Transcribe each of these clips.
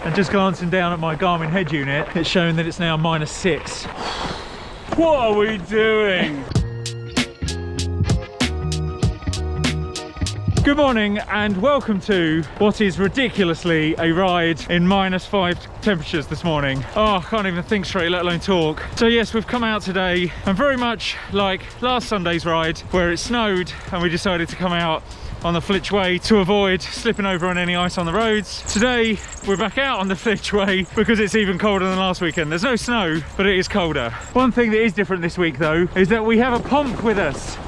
And just glancing down at my Garmin head unit, it's showing that it's now -6. What are we doing? Good morning and welcome to what is ridiculously a ride in -5 temperatures this morning. Oh, I can't even think straight, let alone talk. So yes, we've come out today and very much like last Sunday's ride where it snowed and we decided to come out on the Treadway to avoid slipping over on any ice on the roads. Today we're back out on the Treadway because it's even colder than last weekend. There's no snow, but it is colder. One thing that is different this week though is that we have a pomp with us.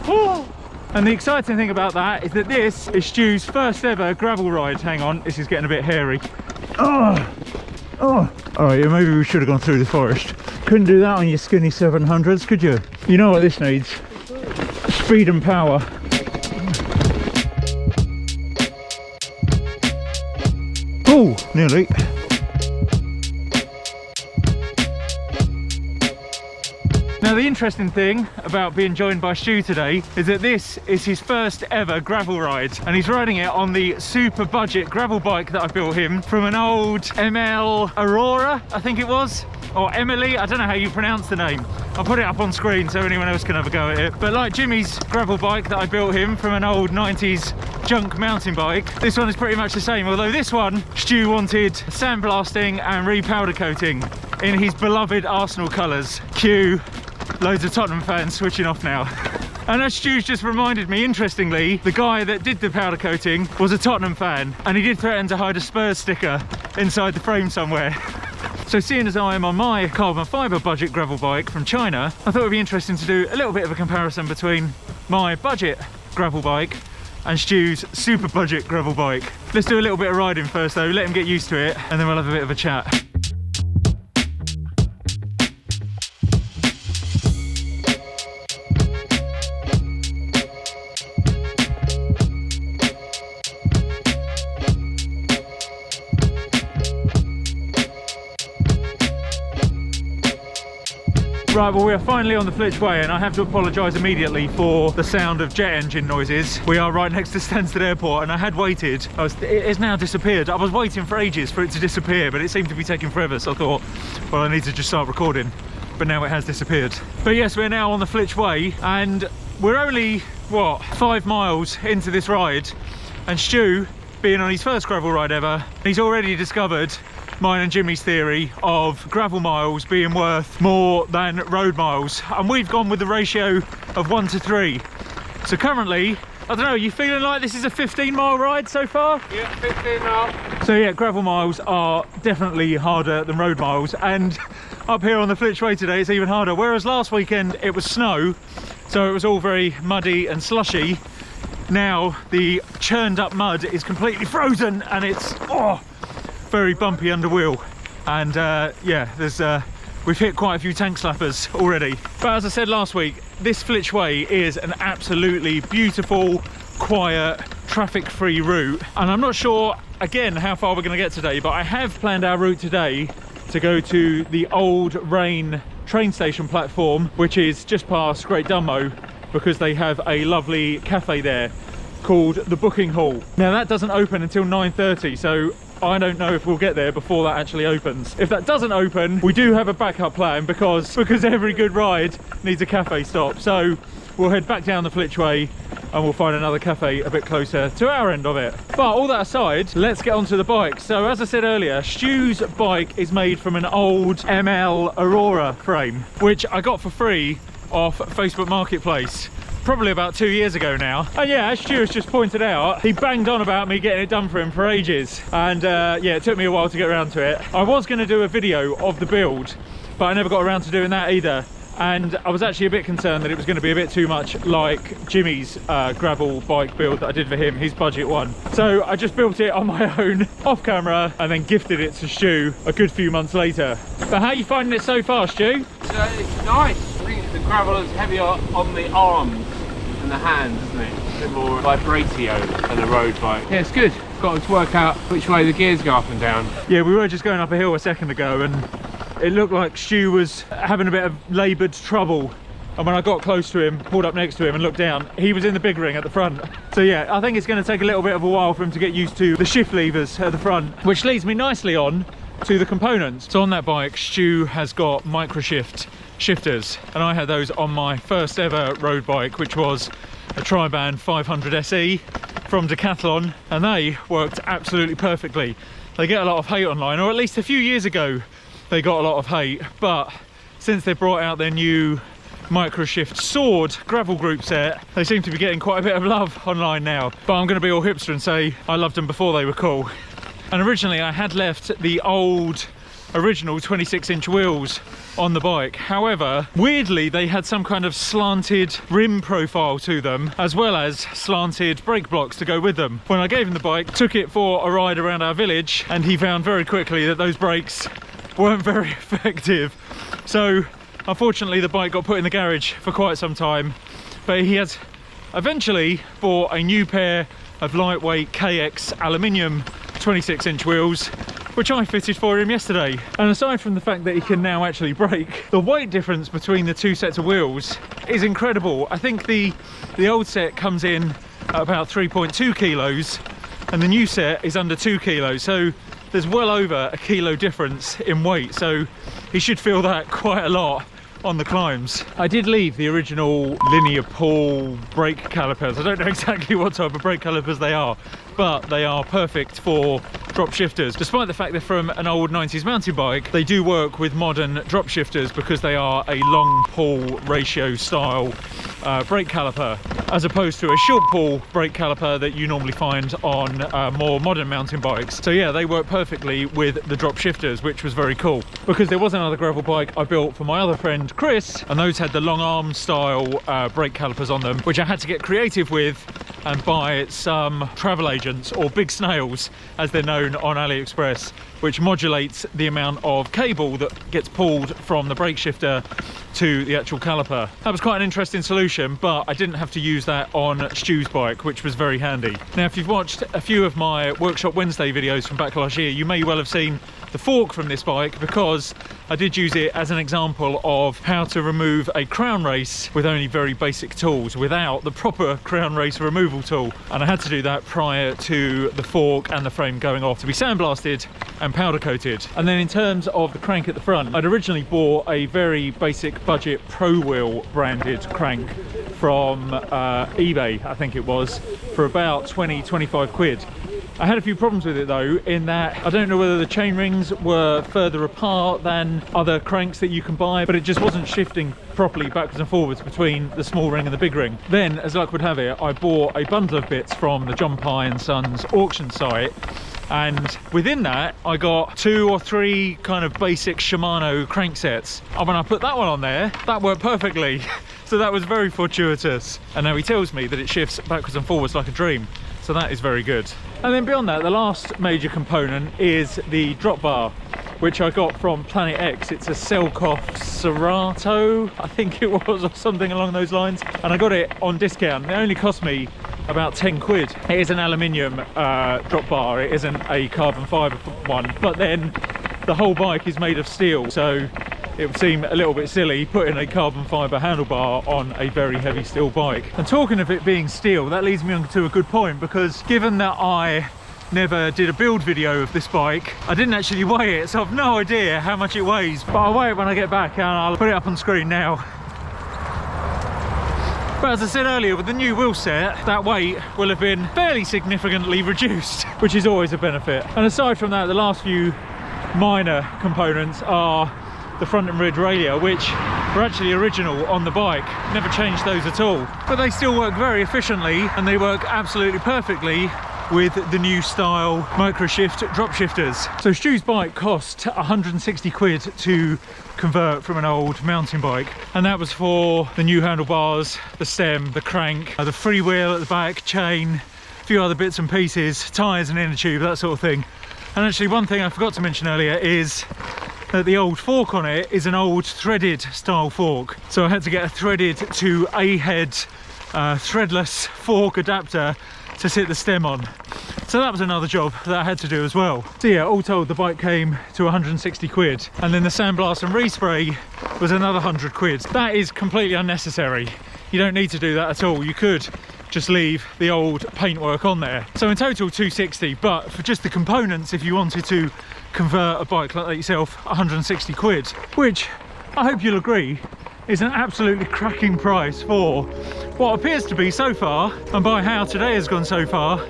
Oh! And the exciting thing about that is that this is Stu's first ever gravel ride. Hang on, this is getting a bit hairy. Oh! Oh! Alright, yeah, maybe we should have gone through the forest. Couldn't do that on your skinny 700s, could you? You know what this needs? Speed and power. Oh, nearly. Now the interesting thing about being joined by Stu today is that this is his first ever gravel ride and he's riding it on the super budget gravel bike that I built him from an old ML Aurora, I think it was, or Emily, I don't know how you pronounce the name. I'll put it up on screen so anyone else can have a go at it. But like Jimmy's gravel bike that I built him from an old 90s junk mountain bike, this one is pretty much the same, although this one Stu wanted sandblasting and re-powder coating in his beloved Arsenal colours. Cue loads of Tottenham fans switching off now. And as Stu's just reminded me, interestingly, the guy that did the powder coating was a Tottenham fan and he did threaten to hide a Spurs sticker inside the frame somewhere. So seeing as I am on my carbon fibre budget gravel bike from China, I thought it would be interesting to do a little bit of a comparison between my budget gravel bike and Stu's super budget gravel bike. Let's do a little bit of riding first though, let him get used to it and then we'll have a bit of a chat. Right, well we are finally on the Treadway and I have to apologise immediately for the sound of jet engine noises. We are right next to Stansted Airport and I had waited. It has now disappeared. I was waiting for ages for it to disappear, but it seemed to be taking forever, so I thought, well, I need to just start recording. But now it has disappeared. But yes, we're now on the Treadway and we're only, what, 5 miles into this ride. And Stu, being on his first gravel ride ever, he's already discovered mine and Jimmy's theory of gravel miles being worth more than road miles, and we've gone with the ratio of 1 to 3. So currently, I don't know, you feeling like this is a 15-mile ride so far? Yeah, 15 miles. So yeah, gravel miles are definitely harder than road miles, and up here on the Treadway today it's even harder, whereas last weekend it was snow, so it was all very muddy and slushy. Now the churned up mud is completely frozen and it's very bumpy under wheel, and yeah, we've hit quite a few tank slappers already. But as I said last week, this Treadway is an absolutely beautiful, quiet, traffic-free route, and I'm not sure again how far we're going to get today, but I have planned our route today to go to the Old Rain train station platform, which is just past Great Dunmow, because they have a lovely cafe there called the Booking Hall. Now that doesn't open until 9:30, so I don't know if we'll get there before that actually opens. If that doesn't open, we do have a backup plan because every good ride needs a cafe stop. So we'll head back down the Treadway and we'll find another cafe a bit closer to our end of it. But all that aside, let's get onto the bike. So as I said earlier, Stu's bike is made from an old ML Aurora frame, which I got for free off Facebook Marketplace probably about 2 years ago now. And yeah, as Stu has just pointed out, he banged on about me getting it done for him for ages, and yeah, it took me a while to get around to it. I was going to do a video of the build, but I never got around to doing that either, and I was actually a bit concerned that it was going to be a bit too much like Jimmy's gravel bike build that I did for him, his budget one. So I just built it on my own off camera and then gifted it to Stu a good few months later. But how are you finding it so far, Stu? It's nice. I think the gravel is heavier on the arms and the hands, isn't it? A bit more vibratio than a road bike. Yeah, it's good. Got to work out which way the gears go up and down. Yeah, we were just going up a hill a second ago and it looked like Stu was having a bit of laboured trouble And when I got close to him, pulled up next to him and looked down, he was in the big ring at the front. So yeah, I think it's going to take a little bit of a while for him to get used to the shift levers at the front, which leads me nicely on to the components. So on that bike, Stu has got micro shifters, and I had those on my first ever road bike, which was a Triban 500 SE from Decathlon, and they worked absolutely perfectly. They get a lot of hate online, or at least a few years ago they got a lot of hate, but since they brought out their new Microshift Sword gravel group set, they seem to be getting quite a bit of love online now. But I'm going to be all hipster and say I loved them before they were cool. And originally I had left the old original 26-inch wheels on the bike. However, weirdly they had some kind of slanted rim profile to them, as well as slanted brake blocks to go with them. When I gave him the bike, took it for a ride around our village, and he found very quickly that those brakes weren't very effective. So unfortunately the bike got put in the garage for quite some time, but he has eventually bought a new pair of lightweight KX aluminium 26-inch wheels, which I fitted for him yesterday. And aside from the fact that he can now actually brake, the weight difference between the two sets of wheels is incredible. I think the old set comes in at about 3.2 kilos and the new set is under 2 kilos, so there's well over a kilo difference in weight, so he should feel that quite a lot on the climbs. I did leave the original linear pull brake calipers. I don't know exactly what type of brake calipers they are, but they are perfect for drop shifters. Despite the fact they're from an old 90s mountain bike, they do work with modern drop shifters because they are a long pull ratio style brake caliper, as opposed to a short pull brake caliper that you normally find on more modern mountain bikes. So yeah, they work perfectly with the drop shifters, which was very cool. Because there was another gravel bike I built for my other friend Chris, and those had the long arm style brake calipers on them, which I had to get creative with and buy some travel agents, or big snails as they're known on AliExpress, which modulates the amount of cable that gets pulled from the brake shifter to the actual caliper. That was quite an interesting solution, but I didn't have to use that on Stu's bike, which was very handy. Now, if you've watched a few of my Workshop Wednesday videos from back last year, you may well have seen the fork from this bike, because I did use it as an example of how to remove a crown race with only very basic tools, without the proper crown race removal tool. And I had to do that prior to the fork and the frame going off to be sandblasted and powder coated. And then in terms of the crank at the front, I'd originally bought a very basic budget Pro Wheel branded crank from eBay, I think it was, for about 20-25 quid. I had a few problems with it though, in that I don't know whether the chain rings were further apart than other cranks that you can buy, but it just wasn't shifting properly backwards and forwards between the small ring and the big ring. Then, as luck would have it, I bought a bundle of bits from the John Pye & Sons auction site, and within that I got 2 or 3 kind of basic Shimano crank sets, and when I put that one on there, that worked perfectly. So that was very fortuitous, and now he tells me that it shifts backwards and forwards like a dream, so that is very good. And then beyond that, the last major component is the drop bar, which I got from Planet X. It's a Selkoff Serato, I think it was, or something along those lines, and I got it on discount. It only cost me about 10 quid. It is an aluminium drop bar, it isn't a carbon fibre one, but then the whole bike is made of steel, so it would seem a little bit silly putting a carbon fibre handlebar on a very heavy steel bike. And talking of it being steel, that leads me on to a good point, because given that I never did a build video of this bike, I didn't actually weigh it, so I've no idea how much it weighs, but I'll weigh it when I get back and I'll put it up on screen now. But as I said earlier, with the new wheel set, that weight will have been fairly significantly reduced, which is always a benefit. And aside from that, the last few minor components are the front and rear derailleur, which were actually original on the bike. Never changed those at all. But they still work very efficiently, and they work absolutely perfectly with the new style Microshift drop shifters. So Stu's bike cost 160 quid to convert from an old mountain bike, and that was for the new handlebars, the stem, the crank, the freewheel at the back, chain, a few other bits and pieces, tyres and inner tube, that sort of thing. And actually one thing I forgot to mention earlier is that the old fork on it is an old threaded style fork, so I had to get a threaded to A head threadless fork adapter to sit the stem on. So that was another job that I had to do as well. So yeah, all told the bike came to 160 quid, and then the sandblast and respray was another 100 quid. That is completely unnecessary. You don't need to do that at all. You could just leave the old paintwork on there. So in total 260, but for just the components, if you wanted to convert a bike like that yourself, 160 quid, which I hope you'll agree is an absolutely cracking price for what appears to be so far, and by how today has gone so far,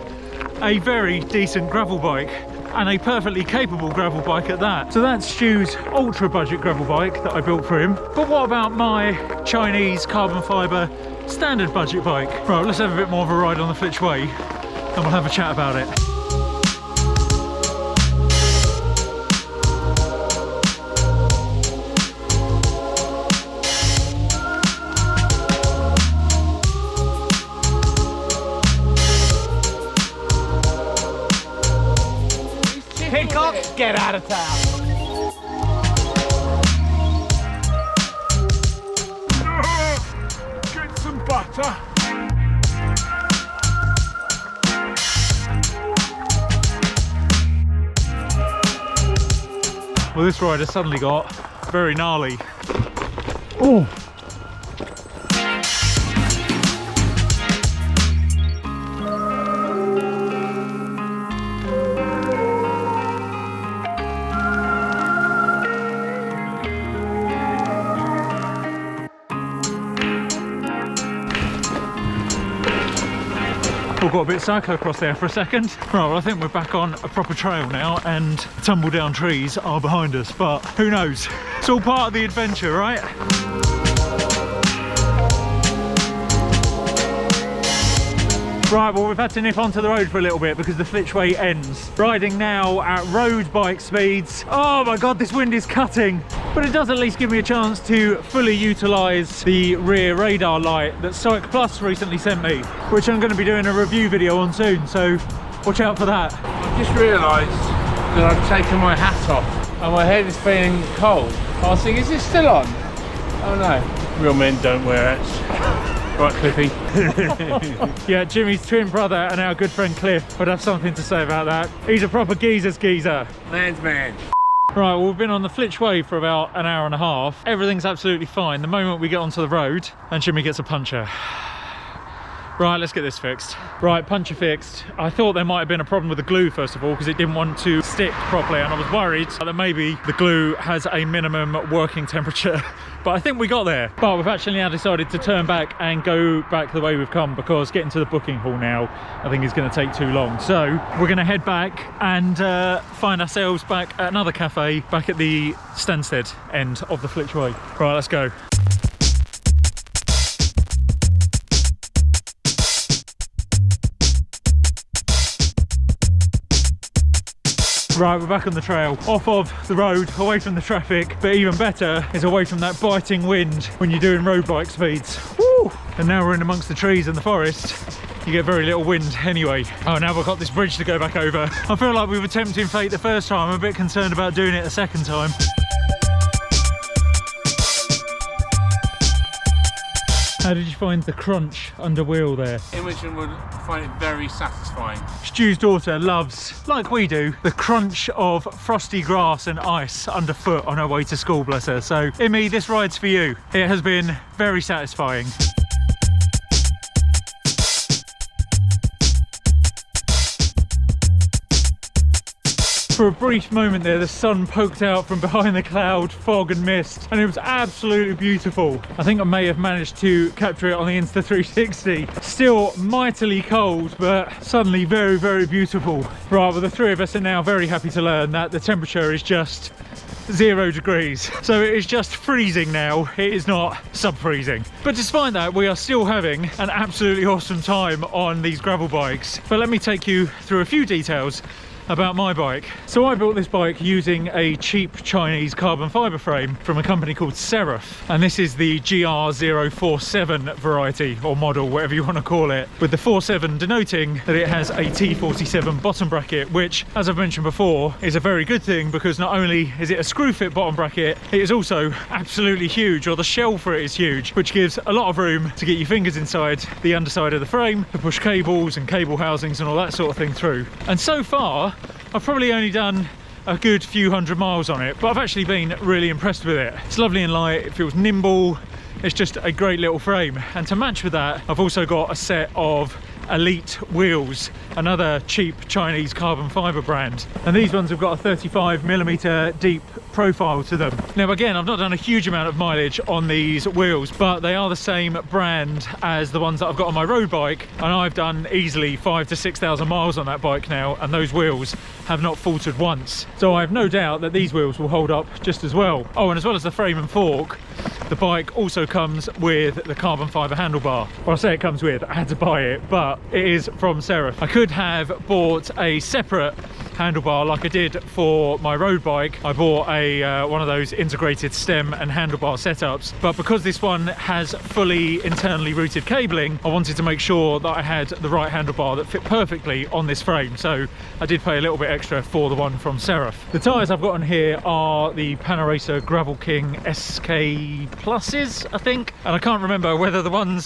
a very decent gravel bike, and a perfectly capable gravel bike at that. So that's Stu's ultra budget gravel bike that I built for him. But what about my Chinese carbon fibre standard budget bike? Right, let's have a bit more of a ride on the Flitch Way and we'll have a chat about it. Get out of town. Get some butter. Well, this ride has suddenly got very gnarly. Oh. All got a bit cyclocross there for a second. Right, well, I think we're back on a proper trail now and tumble down trees are behind us, but who knows? It's all part of the adventure, right? Right, well, we've had to nip onto the road for a little bit because the Flitchway ends. Riding now at road bike speeds. Oh my God, this wind is cutting. But it does at least give me a chance to fully utilise the rear radar light that Stoic Plus recently sent me, which I'm going to be doing a review video on soon, so watch out for that. I've just realised that I've taken my hat off and my head is feeling cold. I was thinking, is it still on? Oh no, real men don't wear hats. Right, Cliffy. Yeah, Jimmy's twin brother and our good friend Cliff would have something to say about that. He's a proper geezer. Man's man. Right, well, we've been on the Flitch Way for about an hour and a half. Everything's absolutely fine. The moment we get onto the road and Jimmy gets a puncture. Right, let's get this fixed. Right, puncture fixed. I thought there might have been a problem with the glue first of all because it didn't want to stick properly, and I was worried that maybe the glue has a minimum working temperature. But I think we got there. But we've actually now decided to turn back and go back the way we've come because getting to the booking hall now I think is going to take too long. So we're going to head back and find ourselves back at another cafe back at the Stansted end of the Flitch Way. Right, let's go. Right, we're back on the trail, off of the road, away from the traffic, but even better is away from that biting wind when you're doing road bike speeds. Woo! And now we're in amongst the trees in the forest. You get very little wind anyway. Oh, now we've got this bridge to go back over. I feel like we were tempting fate the first time. I'm a bit concerned about doing it a second time. How did you find the crunch under wheel there? Imogen would find it very satisfying. Stu's daughter loves, like we do, the crunch of frosty grass and ice underfoot on her way to school, bless her. So, Imi, this ride's for you. It has been very satisfying. For a brief moment there, the sun poked out from behind the cloud, fog and mist, and it was absolutely beautiful. I think I may have managed to capture it on the Insta360. Still mightily cold, but suddenly very, very beautiful. Right, well, the three of us are now very happy to learn that the temperature is just 0 degrees. So it is just freezing now. It is not sub-freezing. But despite that, we are still having an absolutely awesome time on these gravel bikes. But let me take you through a few details about my bike. So I built this bike using a cheap Chinese carbon fiber frame from a company called Seraph, and this is the GR047 variety or model, whatever you want to call it, with the 47 denoting that it has a T47 bottom bracket, which, as I've mentioned before, is a very good thing because not only is it a screw fit bottom bracket, it is also absolutely huge, or the shell for it is huge, which gives a lot of room to get your fingers inside the underside of the frame to push cables and cable housings and all that sort of thing through. And so far I've probably only done a good few hundred miles on it, but I've actually been really impressed with it. It's lovely and light, it feels nimble, it's just a great little frame. And to match with that, I've also got a set of Elite wheels, another cheap Chinese carbon fiber brand, and these ones have got a 35mm deep profile to them. Now again, I've not done a huge amount of mileage on these wheels, but they are the same brand as the ones that I've got on my road bike, and I've done easily 5,000 to 6,000 miles on that bike now, and those wheels have not faltered once. So I have no doubt that these wheels will hold up just as well. Oh, and as well as the frame and fork, the bike also comes with the carbon fiber handlebar. Well, I say it comes with, I had to buy it, but it is from Seraph. I could have bought a separate handlebar like I did for my road bike. I bought a one of those integrated stem and handlebar setups, but because this one has fully internally routed cabling, I wanted to make sure that I had the right handlebar that fit perfectly on this frame, so I did pay a little bit extra for the one from Seraph. The tyres I've got on here are the Panaracer Gravel King SK Pluses, I think, and I can't remember whether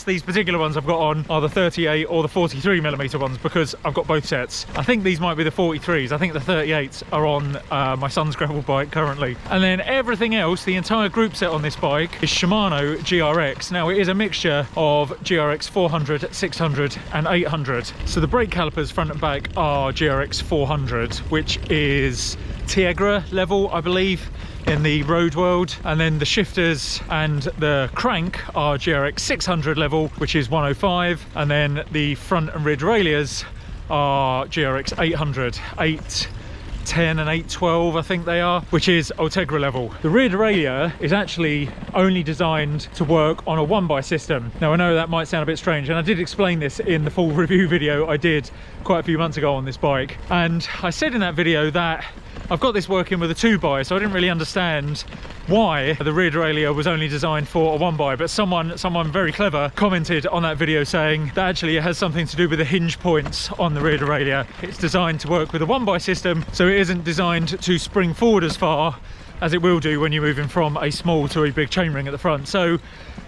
these particular ones I've got on are the 38 or the 43mm ones, because I've got both sets. I think these might be the 43s. I think the 38s are on my son's gravel bike currently. And then everything else, the entire group set on this bike, is Shimano GRX. Now it is a mixture of GRX 400, 600 and 800. So the brake calipers front and back are GRX 400, which is Tiagra level, I believe, in the road world, and then the shifters and the crank are GRX 600 level, which is 105, and then the front and rear derailleurs are GRX 800, 810 and 812 I think they are, which is Ultegra level. The rear derailleur is actually only designed to work on a 1x system. Now I know that might sound a bit strange, and I did explain this in the full review video I did quite a few months ago on this bike, and I said in that video that I've got this working with a 2x, so I didn't really understand why the rear derailleur was only designed for a 1x, but someone very clever commented on that video saying that actually it has something to do with the hinge points on the rear derailleur. It's designed to work with a 1x system, so it isn't designed to spring forward as far as it will do when you're moving from a small to a big chainring at the front. So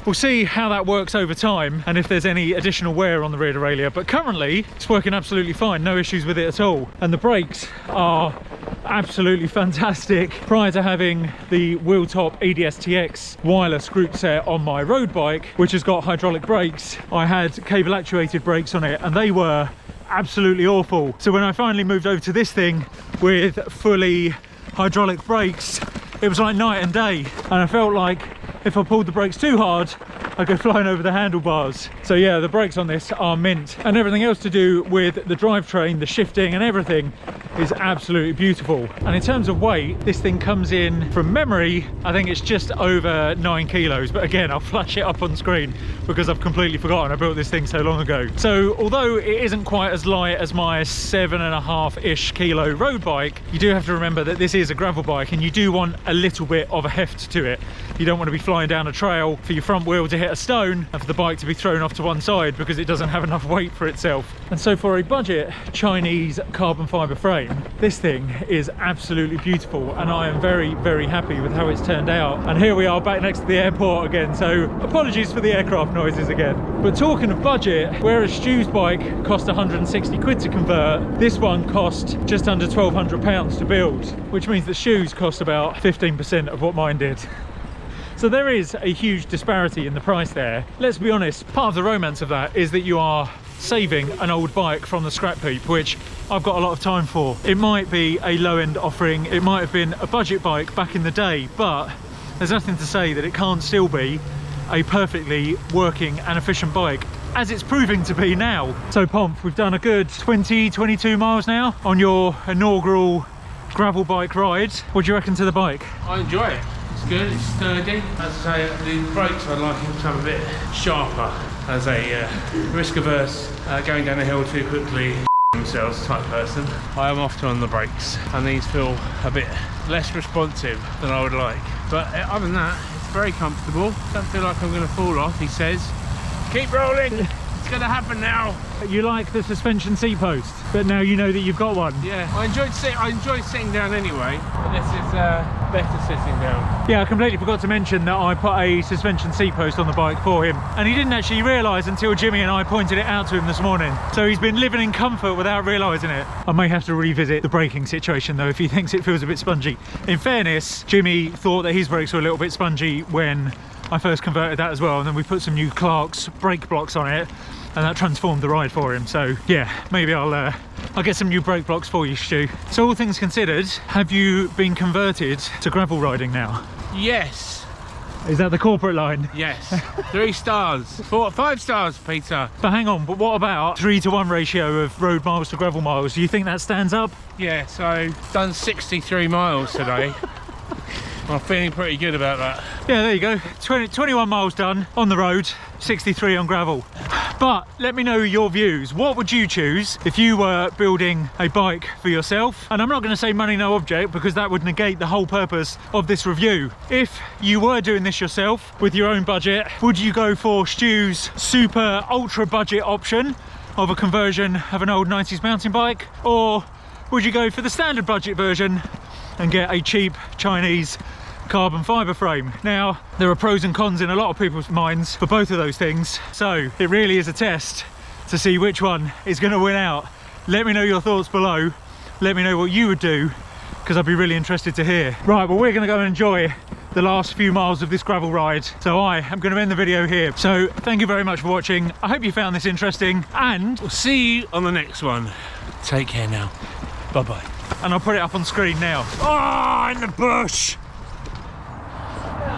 we'll see how that works over time and if there's any additional wear on the rear derailleur, but currently it's working absolutely fine, no issues with it at all. And the brakes are absolutely fantastic. Prior to having the wheel top EDS-TX wireless group set on my road bike, which has got hydraulic brakes, I had cable actuated brakes on it, and they were absolutely awful. So when I finally moved over to this thing with fully hydraulic brakes, it was like night and day, and I felt like if I pulled the brakes too hard, I'd go flying over the handlebars. So yeah, the brakes on this are mint, and everything else to do with the drivetrain, the shifting and everything is absolutely beautiful. And in terms of weight, this thing comes in, from memory, I think it's just over 9 kilos, but again, I'll flash it up on screen because I've completely forgotten I built this thing so long ago. So although it isn't quite as light as my 7.5-ish kilo road bike, you do have to remember that this is a gravel bike, and you do want a little bit of a heft to it. You don't want to be flying down a trail for your front wheel to hit a stone and for the bike to be thrown off to one side because it doesn't have enough weight for itself. And so for a budget Chinese carbon fiber frame, this thing is absolutely beautiful, and I am very, very happy with how it's turned out. And here we are back next to the airport again, so apologies for the aircraft noises again. But talking of budget, whereas Stu's bike cost 160 quid to convert, this one cost just under £1,200 to build, which means that Stu's cost about 15% of what mine did. So there is a huge disparity in the price there. Let's be honest, part of the romance of that is that you are saving an old bike from the scrap heap, which I've got a lot of time for. It might be a low-end offering, it might have been a budget bike back in the day, but there's nothing to say that it can't still be a perfectly working and efficient bike, as it's proving to be now. So Pomp, we've done a good 22 miles now on your inaugural gravel bike ride. What do you reckon to the bike? I enjoy it. It's good, it's sturdy. As I say, the brakes I'd like them to have a bit sharper, as a risk averse, going down the hill too quickly. themselves type person. I am often on the brakes and these feel a bit less responsive than I would like. But other than that, it's very comfortable. Don't feel like I'm going to fall off, he says. Keep rolling, it's going to happen now. You like the suspension seat post, but now you know that you've got one. Yeah, I enjoy sitting down anyway, but this is better sitting down. Yeah, I completely forgot to mention that I put a suspension seat post on the bike for him, and he didn't actually realise until Jimmy and I pointed it out to him this morning. So he's been living in comfort without realising it. I may have to revisit the braking situation though if he thinks it feels a bit spongy. In fairness, Jimmy thought that his brakes were a little bit spongy when I first converted that as well, and then we put some new Clark's brake blocks on it, and that transformed the ride for him. So yeah, maybe I'll get some new brake blocks for you, Stu. So all things considered, have you been converted to gravel riding now? Yes. Is that the corporate line? Yes. 3 stars. 5 stars, Peter. But hang on, but what about 3-to-1 ratio of road miles to gravel miles? Do you think that stands up? Yeah, so done 63 miles today. I'm feeling pretty good about that. Yeah, there you go. 21 miles done on the road, 63 on gravel. But let me know your views. What would you choose if you were building a bike for yourself? And I'm not going to say money no object because that would negate the whole purpose of this review. If you were doing this yourself with your own budget, would you go for Stu's super ultra budget option of a conversion of an old 90s mountain bike? Or would you go for the standard budget version and get a cheap Chinese carbon fibre frame? Now, there are pros and cons in a lot of people's minds for both of those things, so it really is a test to see which one is going to win out. Let me know your thoughts below. Let me know what you would do, because I'd be really interested to hear. Right, well, we're going to go and enjoy the last few miles of this gravel ride, so I am going to end the video here. So thank you very much for watching. I hope you found this interesting, and We'll see you on the next one. Take care now. Bye-bye. and I'll put it up on screen now. Oh, in the bush!